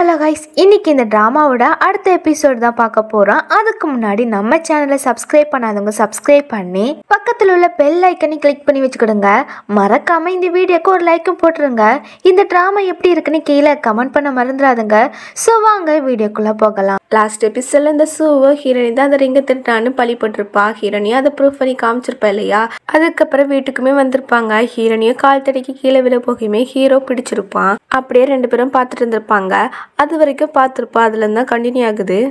Hello guys, இன்னைக்கு இந்த ட்ராமாவோட அடுத்த எபிசோடு தான் பார்க்க போகிறோம். அதுக்கு முன்னாடி நம்ம சேனலை சப்ஸ்கிரைப் பண்ணாதவங்க சப்ஸ்கிரைப் பண்ணி பக்கத்தில் உள்ள பெல் ஐக்கனை கிளிக் பண்ணி வச்சுக்கிடுங்க. மறக்காமல் இந்த வீடியோக்கு ஒரு லைக்கும் போட்டுருங்க. இந்த ட்ராமா எப்படி இருக்குன்னு கீழே கமெண்ட் பண்ண மறந்துடாதுங்க. ஸோ வாங்க வீடியோக்குள்ளே போகலாம். லாஸ்ட் எபிசோடில் இந்த சூவோ ஹீரோனி தான் அந்த ரிங்கை திருட்டான்னு பழிப்பட்டிருப்பா. ஹீரோனியை அதை ப்ரூஃப் பண்ணி காமிச்சிருப்பா இல்லையா. அதுக்கப்புறம் வீட்டுக்குமே வந்திருப்பாங்க. ஹீரோனியை கால் தடிக்கு கீழே விழ போகையுமே ஹீரோ பிடிச்சிருப்பான். அப்படியே ரெண்டு பேரும் பார்த்துட்டு இருந்திருப்பாங்க. அது வரைக்கும் பார்த்துருப்பா. அதுலேருந்து தான் கண்டினியூ ஆகுது.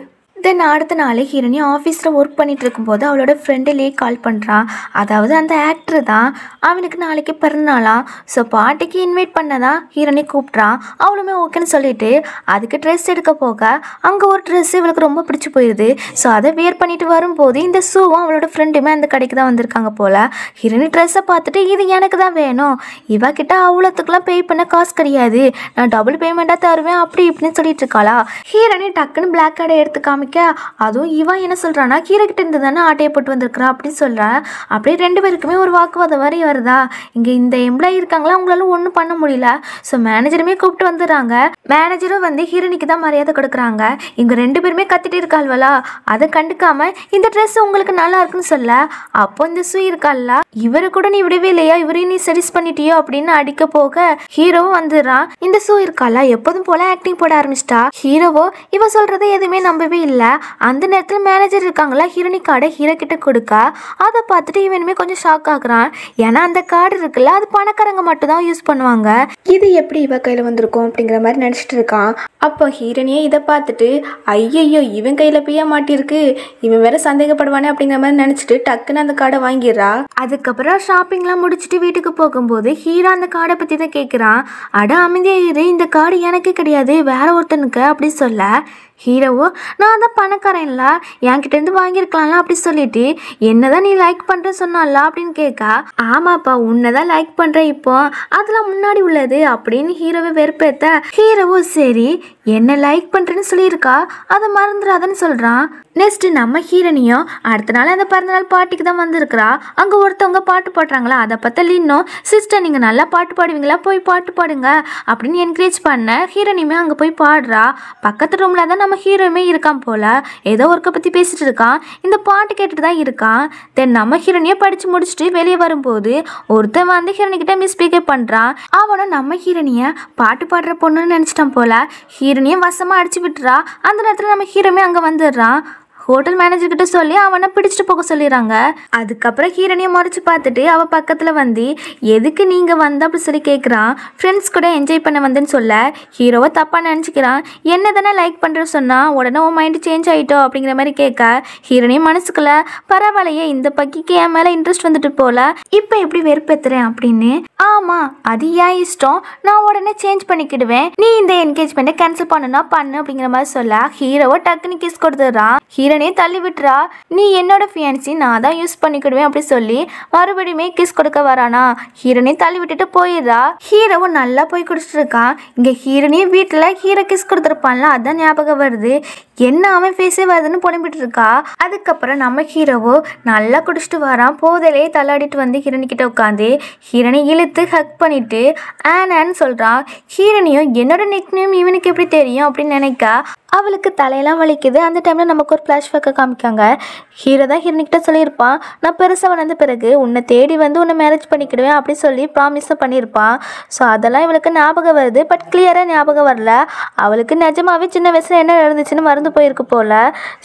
தென் அடுத்த நாள் ஹீரோனி ஆஃபீஸில் ஒர்க் பண்ணிட்டு இருக்கும்போது அவளோட ஃப்ரெண்டுலேயே கால் பண்ணுறான். அதாவது அந்த ஆக்டர் தான். அவனுக்கு நாளைக்கு பிறந்தநாளாம். ஸோ பார்ட்டிக்கு இன்வைட் பண்ணதான் ஹீரோனி கூப்பிட்றான். அவளுமே ஓகேன்னு சொல்லிட்டு அதுக்கு ட்ரெஸ் எடுக்க போக அங்கே ஒரு ட்ரெஸ் இவளுக்கு ரொம்ப பிடிச்சி போயிடுது. ஸோ அதை வியர் பண்ணிட்டு வரும்போது இந்த ஷூவும் அவளோட ஃப்ரெண்டுமே அந்த கடைக்கு தான் வந்திருக்காங்க போல். ஹீரோனி ட்ரெஸ்ஸை பார்த்துட்டு இது எனக்கு தான் வேணும், இவகிட்ட அவ்வளோத்துக்குலாம் பே பண்ண காசு கிடையாது, நான் டபுள் பேமெண்ட்டாக தருவேன் அப்படி இப்படின்னு சொல்லிட்டு இருக்காளா. ஹீரோனி டக்குன்னு பிளாக் கார்டை எடுத்து காமிக்க, அதுவும் இவன் என்ன சொல்றானா, ஹீரோ கிட்ட இருந்து தானே ஆட்டையை போட்டு வந்திருக்கிறா அப்படின்னு சொல்றான். அப்படியே ரெண்டு பேருக்குமே ஒரு வாக்குவாதம் வரை வருதா. இங்க இந்த எம்ப்ளாயி இருக்காங்களா, அவங்களால ஒன்றும் பண்ண முடியல. ஸோ மேனேஜருமே கூப்பிட்டு வந்துடுறாங்க. மேனேஜரும் வந்து ஹீரோனிக்கு தான் மரியாதை கொடுக்குறாங்க. இவங்க ரெண்டு பேருமே கத்திட்டு இருக்காள்வலா, அதை கண்டுக்காம இந்த ட்ரெஸ் உங்களுக்கு நல்லா இருக்குன்னு சொல்ல, அப்போ இந்த சூ இருக்காள்ல, இவரை கூட நீ விடவே இல்லையா, இவரையும் நீ சர்வீஸ் பண்ணிட்டியோ அப்படின்னு அடிக்க போக ஹீரோவும் வந்துடுறான். இந்த சூ இருக்காளா எப்போதும் போல ஆக்டிங் போட ஆரம்பிச்சிட்டா. ஹீரோவோ இவ சொல்றதை எதுவுமே நம்பவே இல்லை. அந்த நேரத்தில் மேனேஜர் இருக்காங்களா, ஹீரோனி கார்டை ஹீரோ கிட்ட கொடுக்க அதை பார்த்துட்டு இவனுமே கொஞ்சம் ஷாக் ஆகுறான். ஏன்னா அந்த கார்டு இருக்குல்ல, அது பணக்காரங்க மட்டும் தான் யூஸ் பண்ணுவாங்க, இது எப்படி இவ கையில் வந்திருக்கும் அப்படிங்கிற மாதிரி நினச்சிட்டு இருக்கான். அப்போ ஹீரோனியே இதை பார்த்துட்டு ஐயையோ இவன் கையில் போய் மாட்டிருக்கு, இவன் வேற சந்தேகப்படுவானே அப்படிங்கிற மாதிரி நினச்சிட்டு டக்குன்னு அந்த கார்டை வாங்கிடுறா. அதுக்கப்புறம் ஷாப்பிங்லாம் முடிச்சுட்டு வீட்டுக்கு போகும்போது ஹீரோ அந்த கார்டை பற்றி தான் கேட்குறான். அட அமைதியா இரு, இந்த கார்டு எனக்கு கிடையாது வேற ஒருத்தனுக்கு அப்படி சொல்ல, ஹீரோவோ நான் தான் பணக்காரன் இல்லை, என்கிட்ட இருந்து வாங்கியிருக்கலாம்ல அப்படி சொல்லிட்டு, என்னதான் நீ லைக் பண்ற சொன்னால அப்படின்னு கேட்க, ஆமாப்பா உன்னதான் லைக் பண்ற, இப்போ அதெல்லாம் முன்னாடி உள்ளது அப்படின்னு ஹீரோவை வெறுப்பேத்த, ஹீரோவோ சரி என்ன லைக் பண்றேன்னு சொல்லியிருக்கா, அதை மறந்துடாதன்னு சொல்றான். நெக்ஸ்ட் நம்ம ஹீரோனியும் அடுத்த நாள் அந்த பிறந்தநாள் பாட்டிக்கு தான் வந்திருக்கிறா. அங்கே ஒருத்தவங்க பாட்டு பாடுறாங்களா, அதை பார்த்தா லின்னும் சிஸ்டர் நீங்கள் நல்லா பாட்டு பாடுவீங்களா, போய் பாட்டு பாடுங்க அப்படின்னு என்கரேஜ் பண்ண ஹீரோனியுமே அங்கே போய் பாடுறா. பக்கத்து ரூமில் தான் நம்ம ஹீரோயுமே இருக்கான் போல, ஏதோ ஒர்க்கை பற்றி பேசிட்டு இருக்கான். இந்த பாட்டு கேட்டுட்டு தான் இருக்கான். தென் நம்ம ஹீரோனியை படித்து முடிச்சுட்டு வெளியே வரும்போது ஒருத்தன் வந்து ஹீரோனிக்கிட்ட மிஸ்பிஹேவ் பண்ணுறான். அவனும் நம்ம ஹீரோனியை பாட்டு பாடுற பொண்ணுன்னு நினச்சிட்டான் போல. ஹீரோனியை வசமாக அடிச்சு விட்டுறா. அந்த நேரத்தில் நம்ம ஹீரோமே அங்கே வந்துடுறான். ஹோட்டல் மேனேஜர் கிட்ட சொல்லி அவனை பிடிச்சிட்டு போக சொல்லிடுறாங்க. அதுக்கப்புறம் ஹீரோனியை முறைச்சு பார்த்துட்டு அவள் பக்கத்தில் வந்து எதுக்கு நீங்கள் வந்த அப்படி சொல்லி கேட்குறான். ஃப்ரெண்ட்ஸ் கூட என்ஜாய் பண்ண வந்தேன்னு சொல்ல ஹீரோவை தப்பாக நினச்சிக்கிறான். என்ன தானே லைக் பண்ணுறேன்னு சொன்னால் உடனே உன் மைண்டு சேஞ்ச் ஆகிட்டோ அப்படிங்கிற மாதிரி கேட்க, ஹீரோனியும் மனசுக்குள்ள பரவாயில்லையே இந்த பக்கிக்கு என் மேலே இன்ட்ரெஸ்ட் வந்துட்டு போல, இப்போ எப்படி வெறுப்பேற்றுறேன் அப்படின்னு. ஆமாம் அது ஏன் இஷ்டம், நான் உடனே சேஞ்ச் பண்ணிக்கிடுவேன், நீ இந்த என்கேஜ்மெண்ட்டை கேன்சல் பண்ணுனா பண்ணு அப்படிங்கிற மாதிரி சொல்ல ஹீரோவை டக்குன்னு கிஸ் கொடுத்துடுறான். ஹீரோனே தள்ளி விட்டுறா. நீ என்னோட ஃபியான்சி, நான் தான் யூஸ் பண்ணிக்கிடுவேன் அப்படி சொல்லி மறுபடியுமே கிஸ் கொடுக்க வரானா. ஹீரோனே தள்ளி விட்டுட்டு போயிடுறா. ஹீரோவும் நல்லா போய் குடிச்சிட்டு இருக்கான். இங்கே ஹீரோனே வீட்டில் ஹீரோ கிஸ் கொடுத்துருப்பான்ல, அதான் ஞாபகம் வருது. என்ன அவன் ஃபேஸே வருதுன்னு புலம்பிட்டு இருக்கா. அதுக்கப்புறம் நம்ம ஹீரோவோ நல்லா குடிச்சிட்டு வரான். போதலே தள்ளாடிட்டு வந்து ஹீரோனி கிட்ட உட்காந்து ஹீரோனை இழுத்து ஹக் பண்ணிட்டு ஆனான்னு சொல்கிறான். ஹீரோனியும் என்னோட நிக்நேம் இவனுக்கு எப்படி தெரியும் அப்படின்னு நினைக்க அவளுக்கு தலையெல்லாம் வலிக்குது. அந்த டைமில் நமக்கு ஒரு ஃப்ளாஷ்பேக்கை காமிக்காங்க. ஹீரோ தான் ஹீரோனிக்கிட்ட சொல்லியிருப்பான், நான் பெருசாக வளர்ந்த பிறகு உன்னை தேடி வந்து உன்னை மேரேஜ் பண்ணிக்கிடுவேன் அப்படி சொல்லி ப்ராமிஸும் பண்ணியிருப்பான். ஸோ அதெல்லாம் இவளுக்கு ஞாபகம் வருது. பட் கிளியராக ஞாபகம் வரல. அவளுக்கு நிஜமாவே சின்ன வயசில் என்ன நடந்துச்சுன்னு மறந்து போயிருக்கு போல்.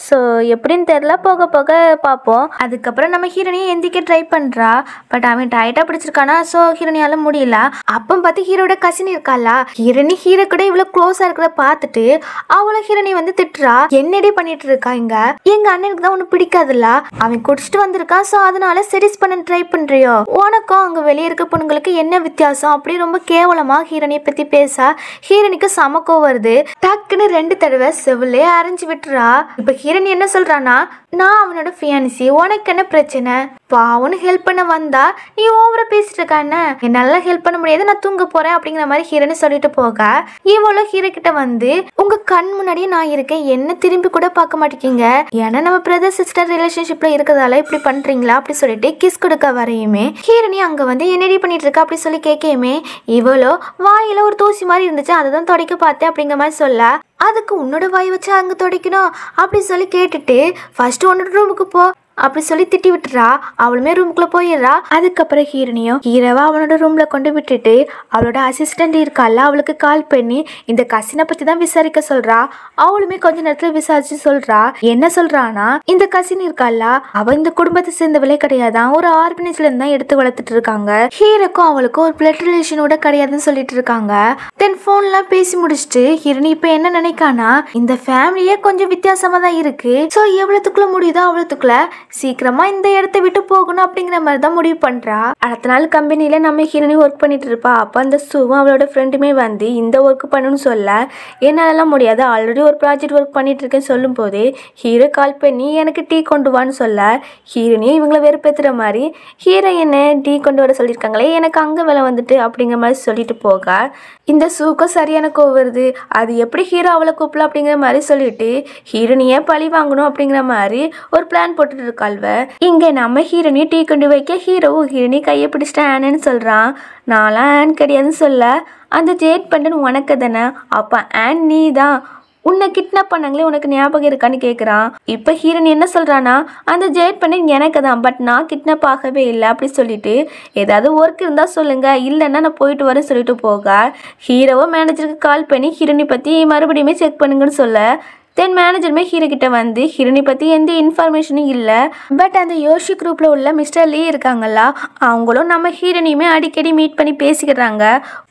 ஸோ எப்படின்னு தெரில, போக போக பார்ப்போம். அதுக்கப்புறம் நம்ம ஹீரோனியை எந்திக்க ட்ரை பண்ணுறா. பட் அவன் டைட்டாக பிடிச்சிருக்கானா, ஸோ ஹீரோனியால் முடியல. அப்போ பார்த்து ஹீரோட கசின் இருக்காளா, ஹீரோனி ஹீரோ கூட இவ்வளோ க்ளோஸாக இருக்கிறத பார்த்துட்டு அவளை ஹீரோனி வந்து திட்டுறா. என்னடி பண்ணிட்டு இருக்கா, இங்க எங்க அண்ணனுக்கு தான் ஒண்ணு பிடிக்காதுல்ல, அவன் குடிச்சிட்டு வந்திருக்கான், சோ அதனால செடிஸ் பண்ண ட்ரை பண்றியோ, உனக்கும் அங்க வெளியே இருக்க பொண்ணுங்களுக்கு என்ன வித்தியாசம் அப்படி ரொம்ப கேவலமா ஹீரோனியை பத்தி பேச ஹீரோனிக்கு சமக்கோ வருது. டக்குன்னு 2 தடவை செவிலே அரைஞ்சு விட்டுறா. இப்ப ஹீரோனி என்ன சொல்றானா, நான் அவனோட ஃபியான்சி, உனக்கு என்ன பிரச்சனை, பாவனு ஹெல்ப் பண்ண வந்தா நீ ஓவரா பேசிட்டு இருக்கா, என்ன என்னால ஹெல்ப் பண்ண முடியாது, நான் தூங்க போறேன் அப்படிங்கிற மாதிரி ஹீரோனி சொல்லிட்டு போக இவ்வளோ ஹீரோ கிட்ட வந்து உங்க கண் முன்னாடியே பக்கத்துலயும் நான் இருக்கேன், என்ன திரும்பி கூட பார்க்க மாட்டேங்க, ஏன்னா நம்ம பிரதர் சிஸ்டர் ரிலேஷன்ஷிப்ல இருக்கிறதால இப்படி பண்றீங்களா அப்படி சொல்லிட்டு கிஸ் கொடுக்க வரையுமே ஹீரோனி அங்க வந்து என்னடி பண்ணிட்டு இருக்கா அப்படி சொல்லி கேட்கையுமே இவளோ வாயில ஒரு தூசி மாதிரி இருந்துச்சு, அதை தான் துடைக்க பார்த்தேன் அப்படிங்கிற மாதிரி சொல்ல, அதுக்கு உன்னோட வாய் வச்சு அங்க துடைக்கணும் அப்படி சொல்லி கேட்டுட்டு ஃபர்ஸ்ட் உன்னோட ரூமுக்கு போ அப்படி சொல்லி திட்டி விட்டுறா. அவளுமே ரூமுக்குள்ள போயிடுறா. அதுக்கப்புறம் ஹீரோனியும் ஹீரோவா அவனோட ரூம்ல கொண்டு விட்டுட்டு அவளோட அசிஸ்டன்ட் இருக்கால அவளுக்கு கால் பண்ணி இந்த கசினை பத்தி தான் விசாரிக்க சொல்றா. அவளுமே கொஞ்ச நேரத்துல விசாரிச்சு சொல்றா. என்ன சொல்றானா, இந்த கசின் இருக்கால அவ இந்த குடும்பத்தை சேர்ந்தவளே கிடையாதான், ஒரு ஆர்பனேஜ்ல இருந்து தான் எடுத்து வளர்த்துட்டு இருக்காங்க, ஹீரோக்கும் அவளுக்கும் ஒரு பிளட் ரிலேஷனோட கிடையாதுன்னு சொல்லிட்டு இருக்காங்க. தென் போன்லாம் பேசி முடிச்சுட்டு ஹீரோனி இப்ப என்ன நினைக்கானா, இந்த ஃபேமிலியே கொஞ்சம் வித்தியாசமா தான் இருக்கு, சோ எவ்வளவுக்குள்ள முடியுதோ அவ்வளவுக்குள்ள சீக்கிரமா இந்த இடத்த விட்டு போகணும் அப்படிங்கிற மாதிரி தான் முடிவு பண்றா. அடுத்த நாள் கம்பெனில நம்ம ஹீரோனி ஒர்க் பண்ணிட்டு இருப்பா. அப்ப அந்த சூவும் அவளோட ஃப்ரெண்டுமே வந்து இந்த ஒர்க் பண்ணணும்னு சொல்ல, என்னாலலாம் முடியாது, ஆல்ரெடி ஒரு ப்ராஜெக்ட் ஒர்க் பண்ணிட்டு இருக்கேன்னு சொல்லும் போது ஹீரோ கால் பண்ணி எனக்கு டீ கொண்டு வான்னு சொல்ல, ஹீரோனியே இவங்களை வெறுப்பேத்துற மாதிரி ஹீரோ என்ன டீ கொண்டு வர சொல்லியிருக்காங்களே, எனக்கு அங்க வேலை வந்துட்டு அப்படிங்கிற மாதிரி சொல்லிட்டு போக இந்த சூக்கும் சரியான கோவம் வருது. அது எப்படி ஹீரோ அவளை கூப்பிடல அப்படிங்கிற மாதிரி சொல்லிட்டு ஹீரோனியே பழி வாங்கணும் அப்படிங்கிற மாதிரி ஒரு பிளான் போட்டுட்டு இருக்கா. இங்க நம்ம ஹீரோனி டீ கொண்டு வைக்க ஹீரோவும் ஹீரோனி கையை பிடிச்சிட்டு ஆனன்னு சொல்றான். நான்லாம் ஆன் கிடையாதுன்னு சொல்ல, அந்த ஜேட் பண்டன் உனக்கு தானே, அப்ப ஆன் நீ தான், உன்னை கிட்னாப் பண்ணாங்களே உனக்கு ஞாபகம் இருக்கான்னு கேட்குறான். இப்போ ஹீரோனி என்ன சொல்கிறான்னா, அந்த ஜெயிட் பண்ணி எனக்கு தான், பட் நான் கிட்னாப் ஆகவே இல்லை அப்படி சொல்லிட்டு ஏதாவது ஒர்க் இருந்தால் சொல்லுங்கள், இல்லைன்னா நான் போயிட்டு வரேன் சொல்லிட்டு போக ஹீரோவோ மேனேஜருக்கு கால் பண்ணி ஹீரோனி பற்றி மறுபடியுமே செக் பண்ணுங்கன்னு சொல்ல, தென் மேனேஜருமே ஹீரோ கிட்ட வந்து ஹீரோனி பற்றி எந்த இன்ஃபர்மேஷனும் இல்லை, பட் அந்த யோஷி குரூப்பில் உள்ள மிஸ்டர் லீ இருக்காங்களா அவங்களும் நம்ம ஹீரோனியுமே அடிக்கடி மீட் பண்ணி பேசிக்கிறாங்க.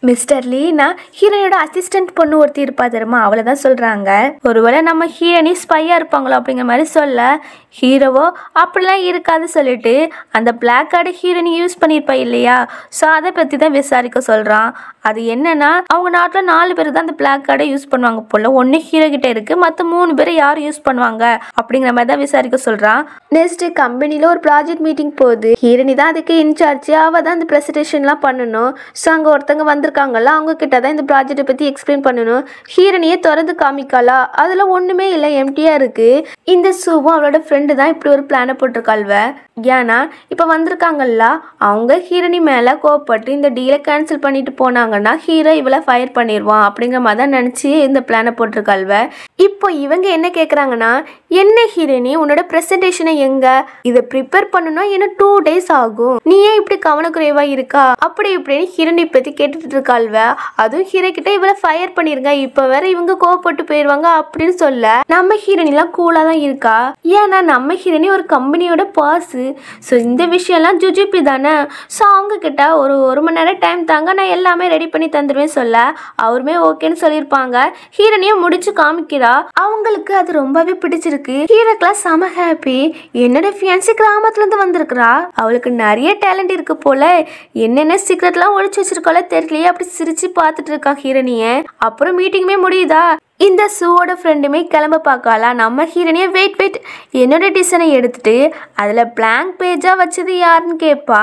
மிஸ்டர் லீனா ஹீரோனியோட அசிஸ்டன்ட் பொண்ணு ஒருத்தி இருப்பா தெரியுமா, அவளை தான் சொல்கிறாங்க. ஒருவேளை நம்ம ஹீரோனி ஸ்பையாக இருப்பாங்களோ அப்படிங்கிற மாதிரி சொல்ல, ஹீரோவோ அப்படிலாம் இருக்காது சொல்லிட்டு அந்த பிளாக் கார்டு ஹீரோனி யூஸ் பண்ணியிருப்பா இல்லையா, ஸோ அதை பற்றி தான் விசாரிக்க சொல்கிறான். அது என்னன்னா, அவங்க நாட்டில் 4 பேர் தான் அந்த பிளாக் கார்டை யூஸ் பண்ணுவாங்க போல, ஒன்று ஹீரோ கிட்ட இருக்குது, மற்ற 3 பேர் யார் யூஸ் பண்ணுவாங்க அப்படிங்கிற மாதிரி தான் விசாரிக்க சொல்கிறான். நெக்ஸ்ட் கம்பெனியில் ஒரு ப்ராஜெக்ட் மீட்டிங் போகுது. ஹீரோனி தான் அதுக்கு இன்சார்ஜ், அவள் தான் இந்த ப்ரெசன்டேஷன்லாம் பண்ணணும். ஸோ அங்கே ஒருத்தவங்க வந்திருக்காங்கல்ல, அவங்க கிட்ட தான் இந்த ப்ராஜெக்டை பற்றி எக்ஸ்பிளைன் பண்ணணும். ஹீரோனியே திறந்து காமிக்காளா, அதில் ஒன்றுமே இல்லை, எம்டியாக இருக்குது. இந்த சூவும் அவளோட ஃப்ரெண்டு தான் இப்படி ஒரு பிளானை போட்டிருக்காள்வ. ஏன்னா இப்போ வந்திருக்காங்கல்ல, அவங்க ஹீரோனி மேலே கோவப்பட்டு இந்த டீலை கேன்சல் பண்ணிட்டு போனாங்கன்னா ஹீரோ இவளை ஃபயர் பண்ணிடுவான் அப்படிங்கிற மாதிரி தான் நினச்சி இந்த பிளானை போட்டிருக்காள்வ. இப்போ இவங்க என்ன கேட்குறாங்கன்னா, என்ன ஹீரோனி உன்னோட ப்ரெசன்டேஷனை எங்க, இதை ப்ரிப்பேர் பண்ணணும்னா இன்னும் 2 days ஆகும், நீ ஏன் இப்படி கவனக்குறைவா இருக்கா அப்படி இப்படின்னு ஹீரோனி பற்றி கேட்டுட்டு இருக்காள்வ. அதுவும் ஹீரோ கிட்ட இவளை ஃபயர் பண்ணிருங்க, இப்போ வேற இவங்க கோவப்பட்டு போயிடுவாங்க அப்படின்னு சொல்ல, நம்ம ஹீரோனிலாம் கூலாக தான் இருக்கா. ஏன்னா நம்ம ஹீரோனி ஒரு கம்பெனியோட பாஸ், ஸோ இந்த விஷயம்லாம் ஜுஜிபி தானே, ஸோ அவங்க கிட்ட ஒரு மணி நேரம் டைம் தாங்க, நான் எல்லாமே ரெடி பண்ணி தந்துடுவேன் சொல்ல, அவருமே ஓகேன்னு சொல்லியிருப்பாங்க. ஹீரோனியும் முடிச்சு காமிக்கிறா. அவங்களுக்கு அது ரொம்பவே பிடிச்சிருக்கு. ஹீரோக்கெல்லாம் செம ஹாப்பி. என்னோட ஃபியான்சி கிராமத்துல இருந்து வந்திருக்கிறா, அவளுக்கு நிறைய டேலண்ட் இருக்கு போல, என்னென்ன சீக்ரெட்லாம் ஒழிச்சு வச்சிருக்காளோ தெரியலையே அப்படி சிரிச்சு பார்த்துட்டு இருக்கா ஹீரோனிய. அப்புறம் மீட்டிங்குமே முடியுதா. இந்த சூவோட ஃப்ரெண்டுமே கிளம்ப பார்க்காளா. நம்ம ஹீரோனியை வெயிட் என்னோட டிசைனை எடுத்துட்டு அதில் பிளாங்க் பேஜாக வச்சது யாருன்னு கேட்பா.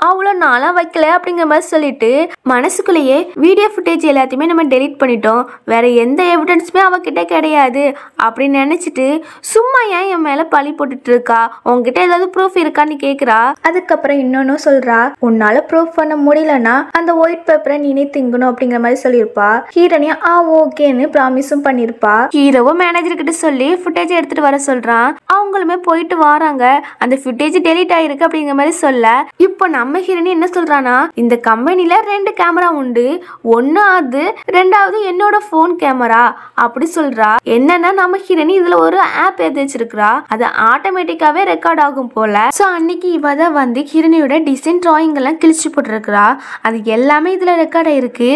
அவ்வளோ நாளாக வைக்கல அப்படிங்கிற மாதிரி சொல்லிட்டு மனசுக்குள்ளேயே வீடியோ ஃபுட்டேஜ் எல்லாத்தையுமே நம்ம டெலீட் பண்ணிட்டோம், வேற எந்த எவிடன்ஸுமே அவகிட்ட கிடையாது அப்படின்னு நினச்சிட்டு சும்மா ஏன் என் மேலே பழி போட்டுட்டு இருக்கா, உங்ககிட்ட ஏதாவது ப்ரூஃப் இருக்கான்னு கேட்குறா. அதுக்கப்புறம் இன்னொன்னும் சொல்கிறா, உன்னால் ப்ரூஃப் பண்ண முடியலன்னா அந்த ஒயிட் பேப்பரை நீனே திங்கணும் அப்படிங்கிற மாதிரி சொல்லியிருப்பா. ஹீரோனியா ஓகேன்னு ப்ராமிஸும் பண்ணிருப்பா. ஹீரோவும் மேனேஜர் கிட்ட சொல்லி ஃபுட்டேஜ் எடுத்துட்டு வர சொல்றான். அவங்களுமே போயிட்டு வராங்க. அந்த ஃபுட்டேஜ் டெலீட் ஆயிருக்கு அப்படிங்கிற மாதிரி சொல்ல, இப்போ நம்ம ஹீரோனி என்ன சொல்றானா, இந்த கம்பெனில 2 கேமரா உண்டு, ஒன்னு அது, 2வது என்னோட போன் கேமரா அப்படி சொல்றா. என்னன்னா நம்ம ஹீரோனி இதுல ஒரு ஆப் ஏத்தி வச்சிருக்கா, அது ஆட்டோமேட்டிக்காவே ரெக்கார்ட் ஆகும் போல. சோ அன்னைக்கு இவ தான் வந்து ஹீரோனியோட டிசைன் டிராயிங் எல்லாம் கிழிச்சு போட்டுருக்கா. அது எல்லாமே இதுல ரெக்கார்ட் ஆயிருக்கு.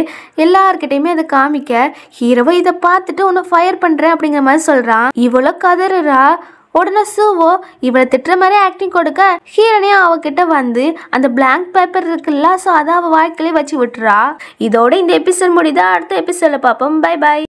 எல்லார்கிட்டயுமே அதை காமிக்க ஹீரோவை இதை பார்த்துட்டு உன்னை ஃபயர் பண்றேன் அப்படிங்கிற மாதிரி சொல்றான். இவ்வளோ கதறுறா. உடனே சூவோ இவளை திட்டுற மாதிரி ஆக்டிங் கொடுக்க ஹீரோனியா அவகிட்ட வந்து அந்த பிளாங்க் பேப்பர் இருக்குல்ல, ஸோ அதை அவள் வாழ்க்கையிலே வச்சு விட்டுறா. இதோட இந்த எபிசோட் முடியுதா, அடுத்த எபிசோட பார்ப்போம். Bye bye.